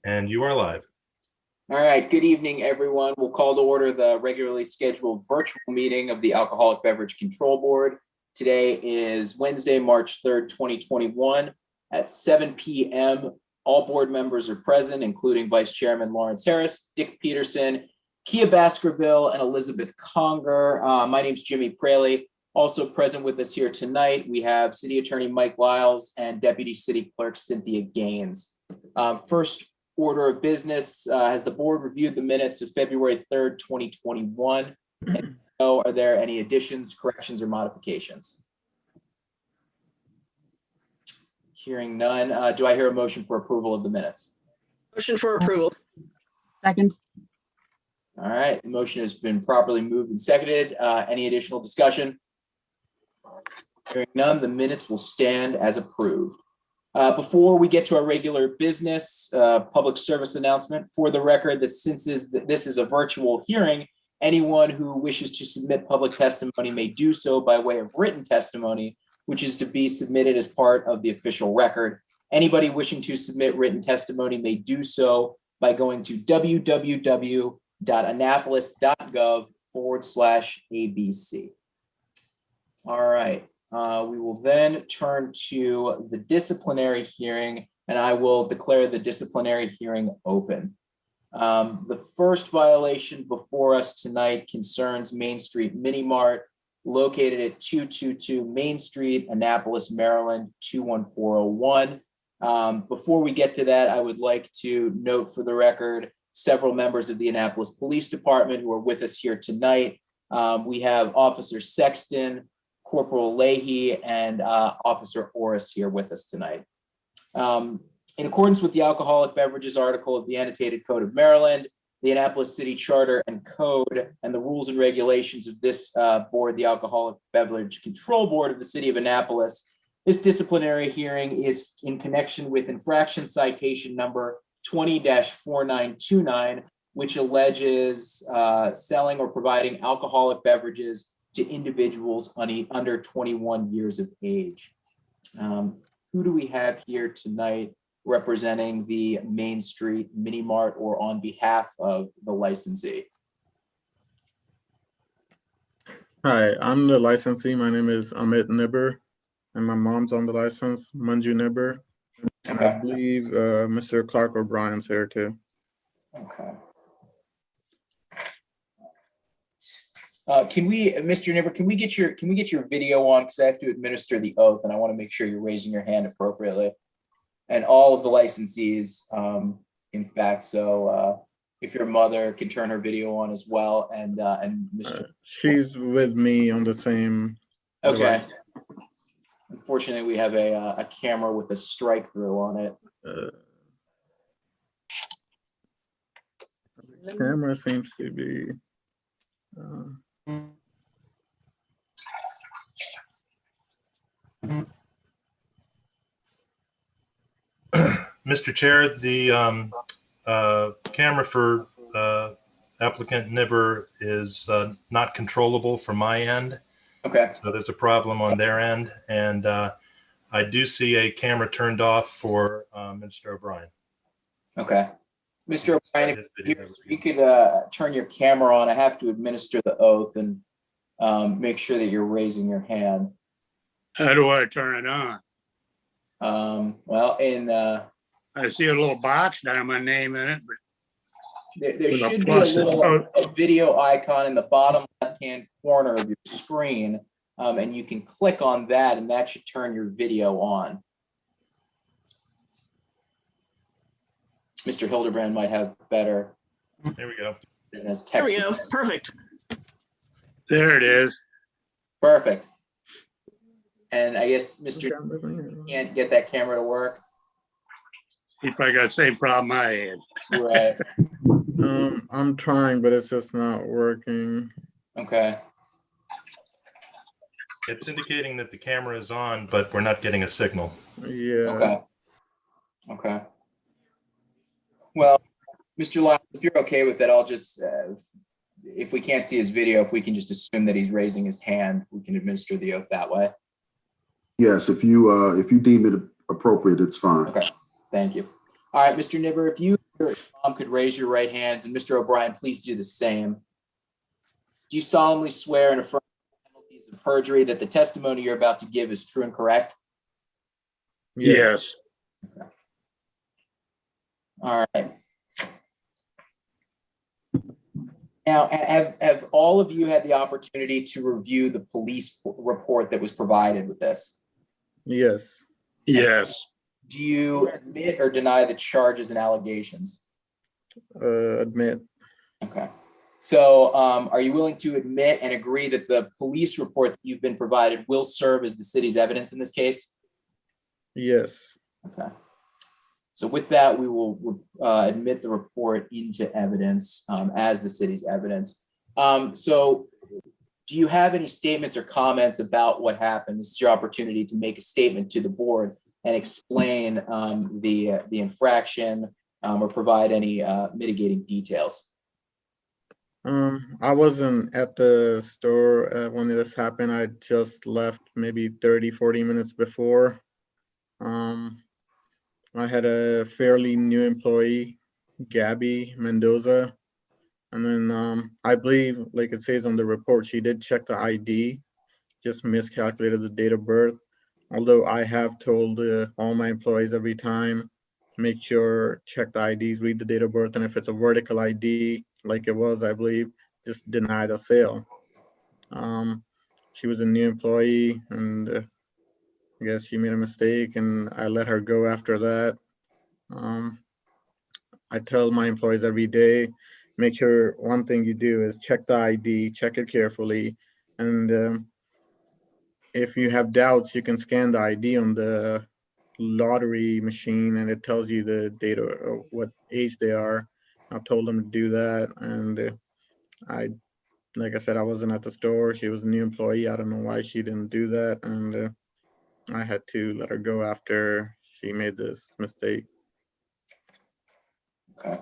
And you are live. All right, good evening, everyone. We'll call to order the regularly scheduled virtual meeting of the Alcoholic Beverage Control Board. Today is Wednesday, March 3rd, 2021 at 7 p.m. All board members are present, including Vice Chairman Lawrence Harris, Dick Peterson, Kia Baskerville, and Elizabeth Conger. My name's Jimmy Praley. Also present with us here tonight, we have City Attorney Mike Lyles and Deputy City Clerk Cynthia Gaines. First order of business, has the board reviewed the minutes of February 3rd, 2021? And so are there any additions, corrections, or modifications? Hearing none, do I hear a motion for approval of the minutes? Motion for approval. Second. All right, the motion has been properly moved and seconded. Any additional discussion? Hearing none, the minutes will stand as approved. Before we get to our regular business, public service announcement for the record that since this is a virtual hearing, anyone who wishes to submit public testimony may do so by way of written testimony, which is to be submitted as part of the official record. Anybody wishing to submit written testimony may do so by going to www.annapolis.gov/ABC. All right. We will then turn to the disciplinary hearing, and I will declare the disciplinary hearing open. The first violation before us tonight concerns Main Street Mini Mart, located at 222 Main Street, Annapolis, Maryland, 21401. Before we get to that, I would like to note for the record several members of the Annapolis Police Department who are with us here tonight. We have Officer Sexton, Corporal Leahy, and Officer Orris here with us tonight. In accordance with the Alcoholic Beverages article of the Annotated Code of Maryland, the Annapolis City Charter and Code, and the rules and regulations of this board, the Alcoholic Beverage Control Board of the City of Annapolis, this disciplinary hearing is in connection with infraction citation number 20-4929, which alleges selling or providing alcoholic beverages to individuals under 21 years of age. Who do we have here tonight representing the Main Street Mini Mart or on behalf of the licensee? Hi, I'm the licensee. My name is Amit Nibber, and my mom's on the license, Manju Nibber. Okay. I believe Mr. Clark O'Brien's here too. Okay. Can we, Mr. Nibber, can we get your video on? Because I have to administer the oath and I want to make sure you're raising your hand appropriately. And all of the licensees, in fact, so if your mother can turn her video on as well, and Mr. She's with me on the same Okay. device. Unfortunately, we have a camera with a strike through on it. The camera seems to be Mr. Chair, the camera for applicant Nibber is not controllable from my end. Okay. So there's a problem on their end. And I do see a camera turned off for Mr. O'Brien. Okay. Mr. O'Brien, if you could turn your camera on, I have to administer the oath and make sure that you're raising your hand. How do I turn it on? Well, I see a little box that has my name in it, but there with a should be plus. a video icon in the bottom left-hand corner of your screen, and you can click on that, and that should turn your video on. Mr. Hildebrand might have better. There we go. There we go. Perfect. there it is. Perfect. And I guess Mr. can't get that camera to work. He probably got the same problem I had. Right. I'm trying, but it's just not working. Okay. It's indicating that the camera is on, but we're not getting a signal. Yeah. Okay. Okay. Well, Mr. Lyles, if you're okay with it, I'll just, if we can't see his video, if we can just assume that he's raising his hand, we can administer the oath that way. Yes, if you deem it appropriate, it's fine. Okay, thank you. All right, Mr. Nibber, if you Mom could raise your right hands, and Mr. O'Brien, please do the same. Do you solemnly swear and affirm the penalties of perjury that the testimony you're about to give is true and correct? Yes. All right. Now, have all of you had the opportunity to review the police report that was provided with this? Yes. Yes. Do you admit or deny the charges and allegations? Admit. Okay. So are you willing to admit and agree that the police report that you've been provided will serve as the city's evidence in this case? Yes. Okay. So with that, we will admit the report into evidence as the city's evidence. So do you have any statements or comments about what happened? This is your opportunity to make a statement to the board and explain the infraction or provide any mitigating details. I wasn't at the store when this happened. I just left maybe 30-40 minutes before. I had a fairly new employee, Gabby Mendoza. And then I believe, like it says on the report, she did check the ID, just miscalculated the date of birth. Although I have told all my employees every time, make sure, check the IDs, read the date of birth, and if it's a vertical ID, like it was, I believe, just deny the sale. She was a new employee, and I guess she made a mistake, and I let her go after that. I tell my employees every day, make sure one thing you do is check the ID, check it carefully, and if you have doubts, you can scan the ID on the lottery machine and it tells you the date or what age they are. I told them to do that, and like I said, I wasn't at the store. She was a new employee. I don't know why she didn't do that, and I had to let her go after she made this mistake. Okay.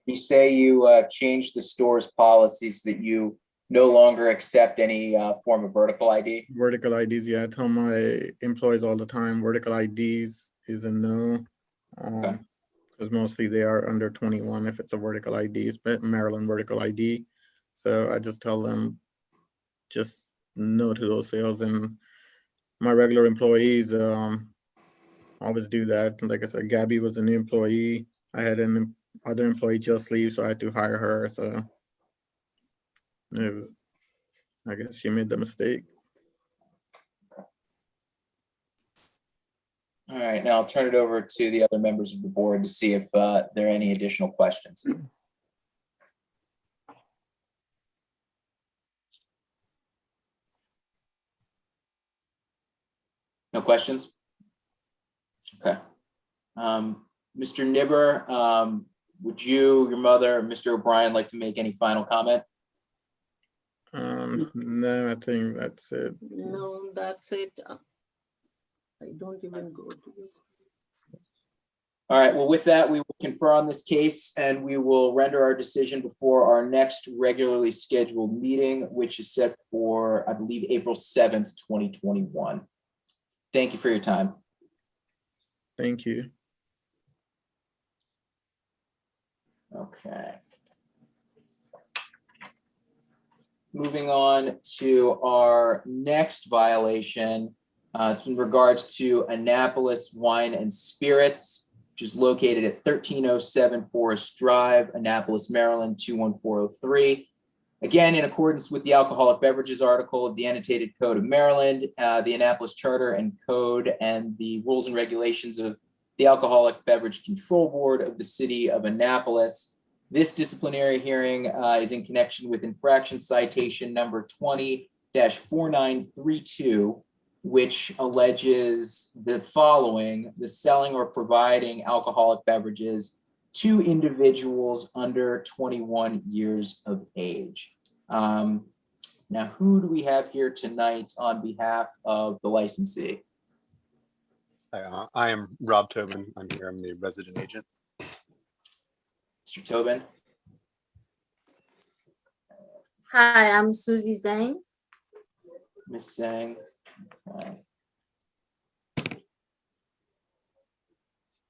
You say you changed the store's policy so that you no longer accept any form of vertical ID? Vertical IDs, yeah, I tell my employees all the time, vertical IDs is a no. Because mostly they are under 21 if it's a vertical ID, it's Maryland vertical ID. So I just tell them just no to those sales, and my regular employees always do that. Like I said, Gabby was a new employee. I had an other employee just leave, so I had to hire her. So I guess she made the mistake. All right, now I'll turn it over to the other members of the board to see if there are any additional questions. No questions? Okay. Mr. Nibber, would you, your mother, Mr. O'Brien like to make any final comment? No, I think that's it. No, that's it. I don't even go to this. All right, well, with that, we will confer on this case and we will render our decision before our next regularly scheduled meeting, which is set for, I believe, April 7th, 2021. Thank you for your time. Thank you. Okay. Moving on to our next violation. It's in regards to Annapolis Wine and Spirits, which is located at 1307 Forest Drive, Annapolis, Maryland, 21403. Again, in accordance with the alcoholic beverages article of the annotated code of Maryland, the Annapolis Charter and Code, and the rules and regulations of the Alcoholic Beverage Control Board of the City of Annapolis. This disciplinary hearing is in connection with infraction citation number 20-4932, which alleges the following: the selling or providing alcoholic beverages to individuals under 21 years of age. Now, who do we have here tonight on behalf of the licensee? I am Rob Tobin. I'm here. I'm the resident agent. Mr. Tobin? Hi, I'm Susie Zhang. Ms. Sang?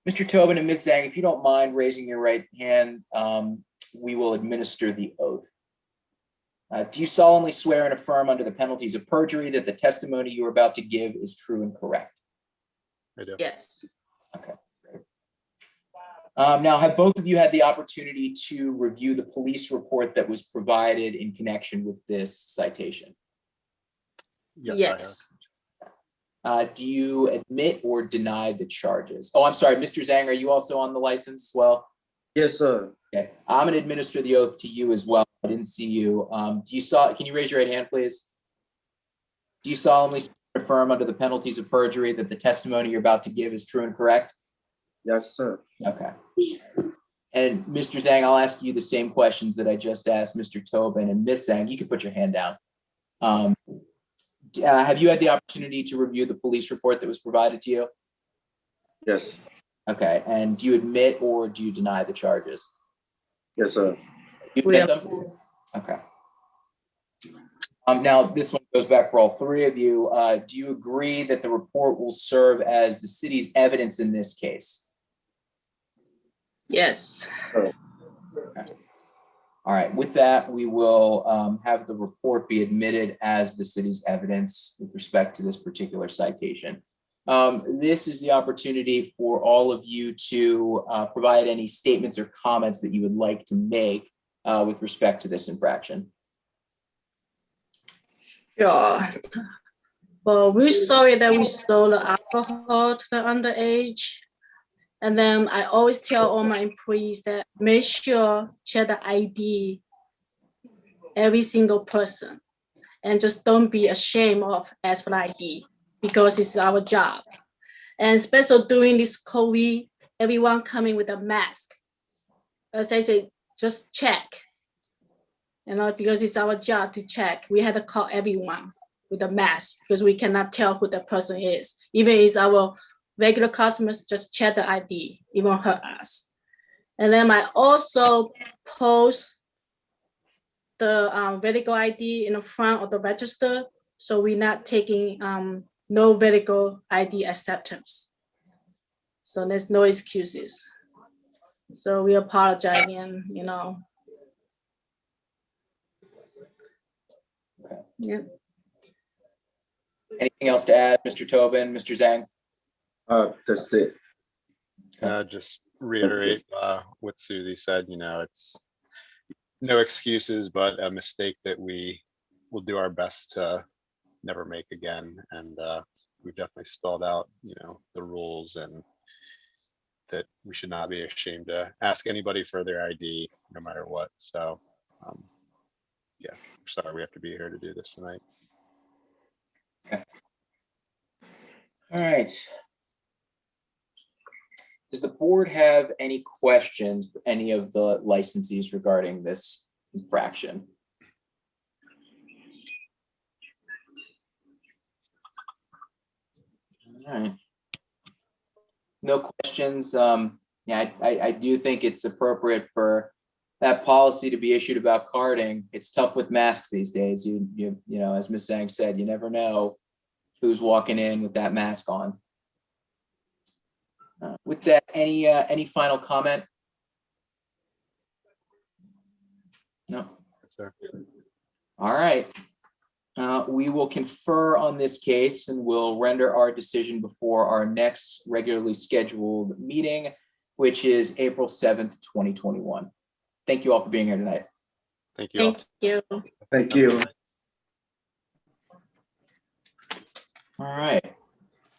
Mr. Tobin and Ms. Zhang, if you don't mind raising your right hand, we will administer the oath. Do you solemnly swear and affirm under the penalties of perjury that the testimony you are about to give is true and correct? I do. Yes. Okay. Great. Now, have both of you had the opportunity to review the police report that was provided in connection with this citation? Yes, Yes. Do you admit or deny the charges? Oh, I'm sorry, Mr. Zhang, are you also on the license as well? Yes, sir. Okay, I'm gonna administer the oath to you as well. I didn't see you. Can you raise your right hand, please? Do you solemnly affirm under the penalties of perjury that the testimony you're about to give is true and correct? Yes, sir. Okay. And Mr. Zhang, I'll ask you the same questions that I just asked Mr. Tobin, and Ms. Zhang, you can put your hand down. Have you had the opportunity to review the police report that was provided to you? Yes. Okay, and do you admit or do you deny the charges? Yes, sir. You We admit them? Okay. Now, this one goes back for all three of you. Do you agree that the report will serve as the city's evidence in this case? Yes. All right, with that, we will have the report be admitted as the city's evidence with respect to this particular citation. This is the opportunity for all of you to provide any statements or comments that you would like to make with respect to this infraction. Sure. Well, we're sorry that we sold the alcohol to the underage. And then I always tell all my employees that make sure check the ID every single person, and just don't be ashamed of ask for the ID because it's our job. And especially during this COVID, everyone coming with a mask. As I say, just check. Because it's our job to check. We had to call everyone with a mask because we cannot tell who the person is. Even if it's our regular customers, just check the ID, it won't hurt us. And then I also post the medical ID in the front of the register, so we're not taking no medical ID acceptance. So there's no excuses. So we apologize again, Okay. Yeah. Anything else to add, Mr. Tobin, Mr. Zhang? That's it. Just reiterate what Susie said, it's no excuses, but a mistake that we will do our best to never make again. And we've definitely spelled out, the rules and that we should not be ashamed to ask anybody for their ID no matter what. So yeah, we're sorry we have to be here to do this tonight. All right. Does the board have any questions for any of the licensees regarding this infraction? All right. No questions. Yeah, I do think it's appropriate for that policy to be issued about carding. It's tough with masks these days. You know, as Ms. Zhang said, you never know who's walking in with that mask on. With that, any final comment? No. Sir. All right. We will confer on this case and we'll render our decision before our next regularly scheduled meeting, which is April 7th, 2021. Thank you all for being here tonight. Thank you all. Thank you. Thank you. All right.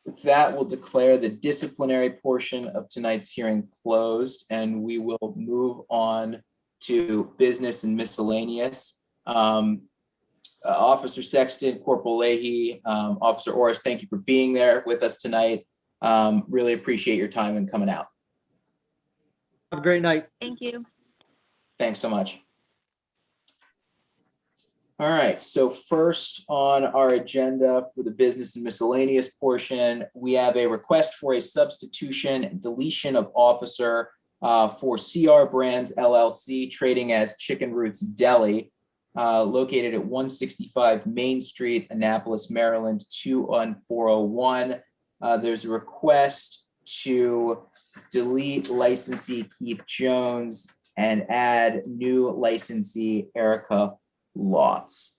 With that, we'll declare the disciplinary portion of tonight's hearing closed, and we will move on to business and miscellaneous. Officer Sexton, Corporal Leahy, Officer Orris, thank you for being there with us tonight. Really appreciate your time and coming out. Have a great night. Thank you. Thanks so much. All right, so first on our agenda for the business and miscellaneous portion, we have a request for a substitution and deletion of officer for CR Brands LLC, trading as Chicken Roots Deli, located at 165 Main Street, Annapolis, Maryland, 21401. There's a request to delete licensee Keith Jones and add new licensee Erica Lotz.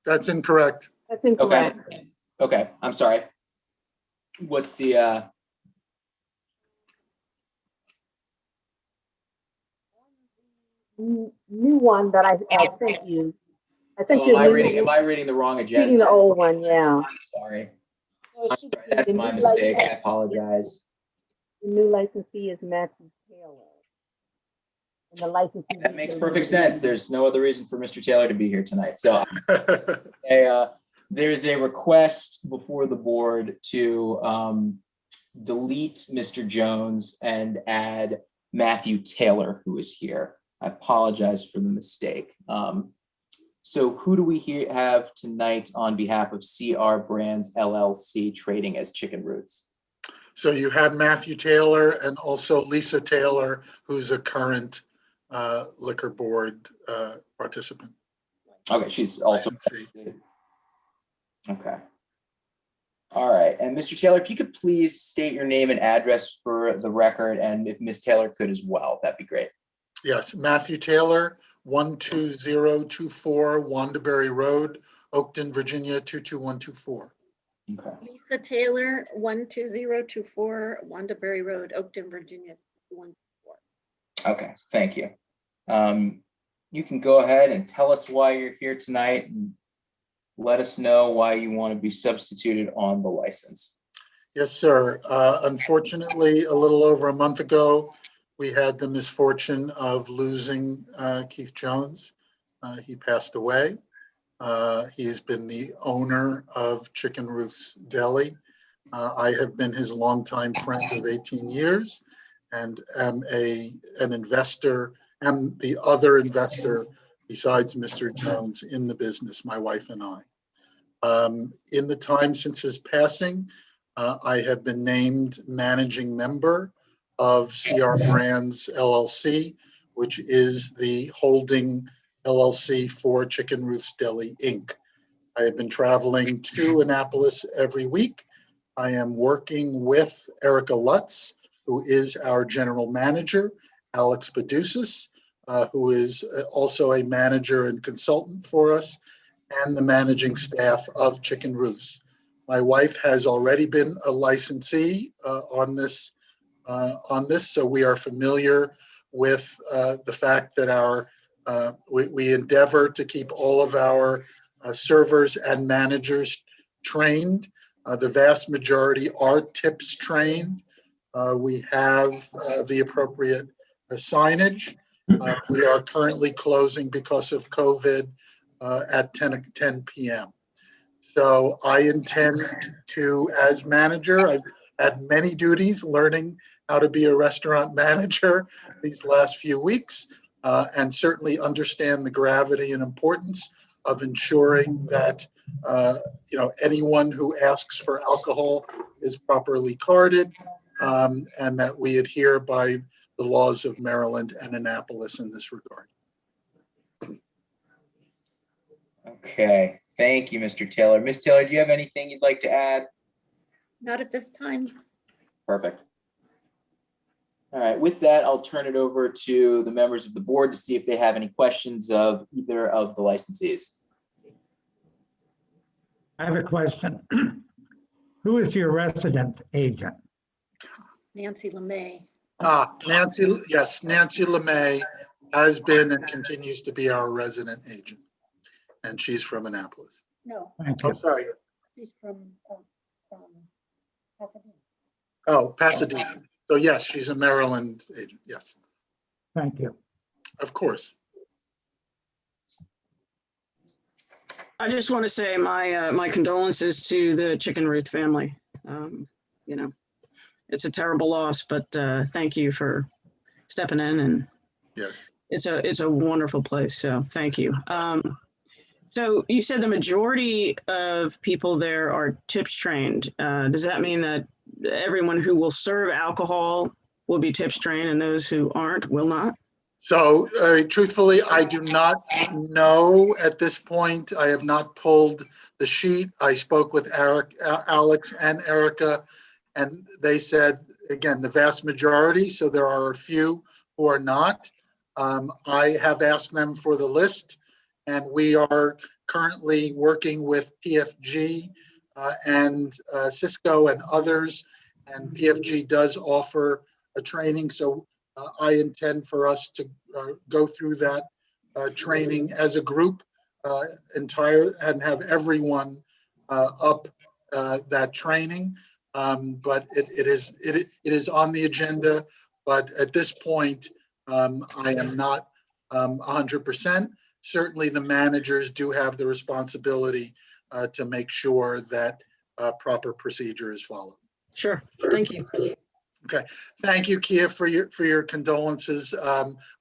That's incorrect. That's incorrect. Okay, I'm sorry. What's the, New one that I sent you. I sent oh, you am a I new reading the wrong agenda? reading the old one, yeah. I'm sorry. So it should be That's the my new mistake. I license- apologize. The new licensee is Matthew Taylor. And the licensee. That makes perfect sense. There's no other reason for Mr. Taylor to be here tonight. So there's a request before the board to delete Mr. Jones and add Matthew Taylor, who is here. I apologize for the mistake. So who do we have tonight on behalf of CR Brands LLC trading as Chicken Roots? So you have Matthew Taylor and also Lisa Taylor, who's a current liquor board participant. Okay, she's also. Licensee. Okay. All right, and Mr. Taylor, if you could please state your name and address for the record, and if Ms. Taylor could as well, that'd be great. Yes, Matthew Taylor, 12024 Wandaberry Road, Oakton, Virginia, 22124. Okay. Lisa Taylor, 12024 Wandaberry Road, Oakton, Virginia, 214. Okay, thank you. You can go ahead and tell us why you're here tonight and let us know why you want to be substituted on the license. Yes, sir. Unfortunately, a little over a month ago, we had the misfortune of losing Keith Jones. He passed away. He's been the owner of Chicken Ruth's Deli. I have been his longtime friend of 18 years and am an investor, am the other investor besides Mr. Jones in the business, my wife and I. In the time since his passing, I have been named managing member of CR Brands LLC, which is the holding LLC for Chicken Ruth's Deli, Inc. I have been traveling to Annapolis every week. I am working with Erica Lutz, who is our general manager, Alex Bedusis, who is also a manager and consultant for us, and the managing staff of Chicken Ruth's. My wife has already been a licensee on this, so we are familiar with the fact that we endeavor to keep all of our servers and managers trained. The vast majority are TIPS trained. We have the appropriate signage. We are currently closing because of COVID at 10 p.m. So I intend to, as manager, I've had many duties learning how to be a restaurant manager these last few weeks, and certainly understand the gravity and importance of ensuring that anyone who asks for alcohol is properly carded, and that we adhere by the laws of Maryland and Annapolis in this regard. Okay, thank you, Mr. Taylor. Ms. Taylor, do you have anything you'd like to add? Not at this time. Perfect. All right, with that, I'll turn it over to the members of the board to see if they have any questions of either of the licensees. I have a question. Who is your resident agent? Nancy LeMay. Nancy LeMay has been and continues to be our resident agent, and she's from Annapolis. No, Thank you. I'm sorry. she's from Pasadena. Oh, Pasadena. So yes, she's a Maryland agent. Yes, Thank you. of course. I just want to say my condolences to the Chicken Ruth family. It's a terrible loss, but thank you for stepping in, and Yes. it's a wonderful place. So thank you. So you said the majority of people there are TIPS trained. Does that mean that everyone who will serve alcohol will be TIPS trained and those who aren't will not? So truthfully, I do not know at this point. I have not pulled the sheet. I spoke with Alex and Erica, and they said, again, the vast majority, so there are a few who are not. I have asked them for the list, and we are currently working with PFG and Cisco and others, and PFG does offer a training, so I intend for us to go through that training as a group entire and have everyone up that training. But it is on the agenda. But at this point, I am not 100%. Certainly, the managers do have the responsibility to make sure that proper procedure is followed. Sure. Thank you. Okay, thank you, Kia, for your condolences.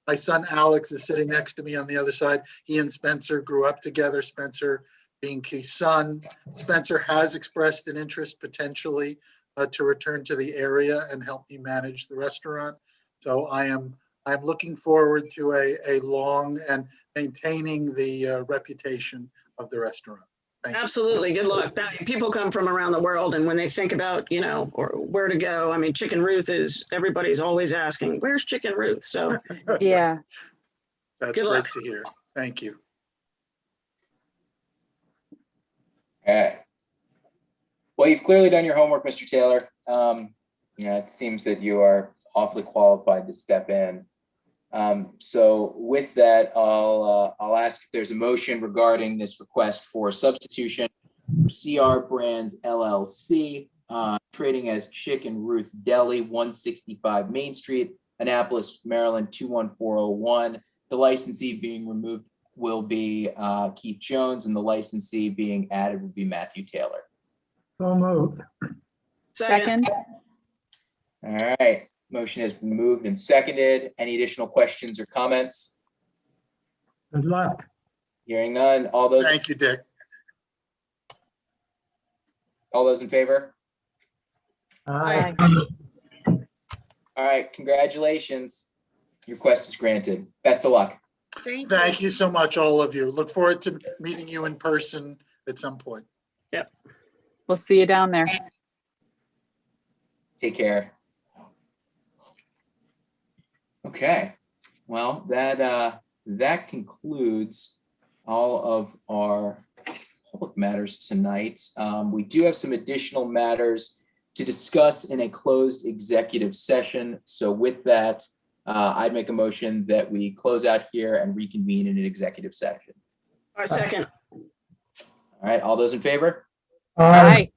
My son Alex is sitting next to me on the other side. He and Spencer grew up together. Spencer being Keith's son. Spencer has expressed an interest potentially to return to the area and help me manage the restaurant. So I'm looking forward to a long and maintaining the reputation of the restaurant. Thank you. Absolutely. Good luck. I mean, people come from around the world, and when they think about, or where to go, I mean, Chicken Ruth everybody's always asking, where's Chicken Ruth? So Yeah. That's good great luck. to hear. Thank you. Okay. Well, you've clearly done your homework, Mr. Taylor. It seems that you are awfully qualified to step in. So with that, I'll ask if there's a motion regarding this request for substitution for CR Brands LLC, trading as Chicken Ruth's Deli, 165 Main Street, Annapolis, Maryland, 21401. The licensee being removed will be Keith Jones, and the licensee being added will be Matthew Taylor. So moved. Second. All right. Motion has been moved and seconded. Any additional questions or comments? Good luck. Hearing none. All those Thank you, Dick. in favor? Aye. All right. Congratulations. Your request is granted. Best of luck. Thank you so much, all of you. Look forward to meeting you in person at some point. Yep. We'll see you down there. Take care. Okay. Well, that concludes all of our public matters tonight. We do have some additional matters to discuss in a closed executive session. So with that, I'd make a motion that we close out here and reconvene in an executive session. Second. All right. All those in favor? Aye.